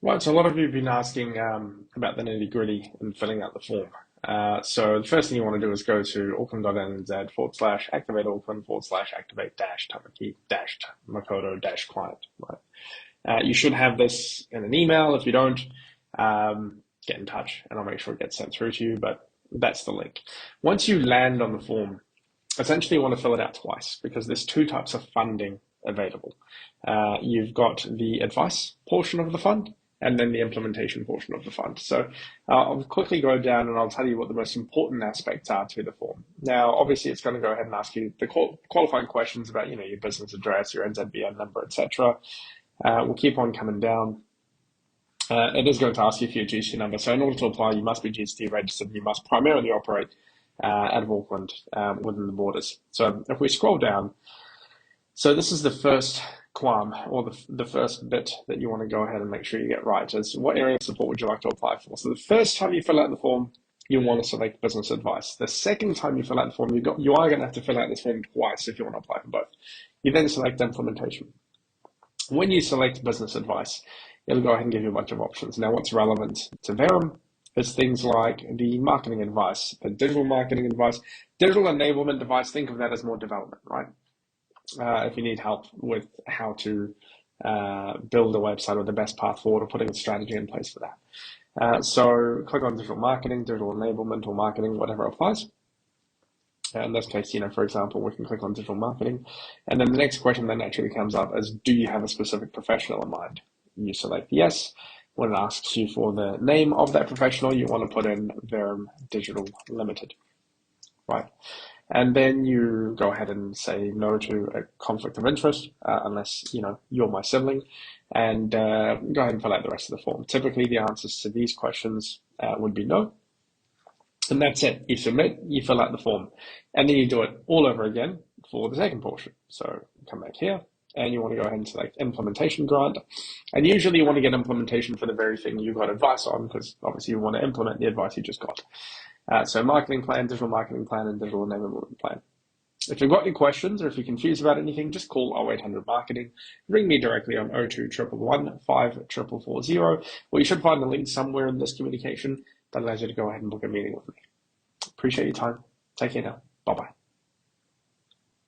Right, so a lot of you have been asking about the nitty-gritty and filling out the form. So the first thing you want to do is go to auckland.nz/activate Auckland/activate Tamaki Makaurau client. Right. You should have this in an email. If you don't, get in touch and I'll make sure it gets sent through to you, but that's the link. Once you land on the form, essentially you want to fill it out twice because there's two types of funding available. You've got the advice portion of the fund and then the implementation portion of the fund. So I'll quickly go down and I'll tell you what the most important aspects are to the form. Now, obviously, it's going to go ahead and ask you the qualifying questions about, your business address, your NZBN number, etc. We'll keep on coming down. It is going to ask you for your GST number. So in order to apply, you must be GST registered and you must primarily operate out of Auckland within the borders. So if we scroll down, so this is the first qualm or the first bit that you want to go ahead and make sure you get right is what area of support would you like to apply for? So the first time you fill out the form, you want to select business advice. The second time you fill out the form, you are going to have to fill out this form twice if you want to apply for both. You then select implementation. When you select business advice, it'll go ahead and give you a bunch of options. Now, what's relevant to Verum is things like the marketing advice, the digital marketing advice, digital enablement advice. Think of that as more development, right? If you need help with how to build a website or the best path forward or putting a strategy in place for that. So click on digital marketing, digital enablement or marketing, whatever applies. In this case, for example, we can click on digital marketing. And then the next question that naturally comes up is, do you have a specific professional in mind? You select yes. When it asks you for the name of that professional, you want to put in Verum Digital Limited, right? And then you go ahead and say no to a conflict of interest, unless, you're my sibling, and go ahead and fill out the rest of the form. Typically, the answers to these questions would be no. And that's it. You submit, you fill out the form, and then you do it all over again for the second portion. So come back here, and you want to go ahead and select implementation grant. And usually you want to get implementation for the very thing you got advice on, because obviously you want to implement the advice you just got. So marketing plan, digital marketing plan, and digital enablement plan. If you've got any questions or if you're confused about anything, just call 0800 Marketing. Ring me directly on 02 111 5440, or you should find the link somewhere in this communication that allows you to go ahead and book a meeting with me. Appreciate your time. Take care now. Bye-bye.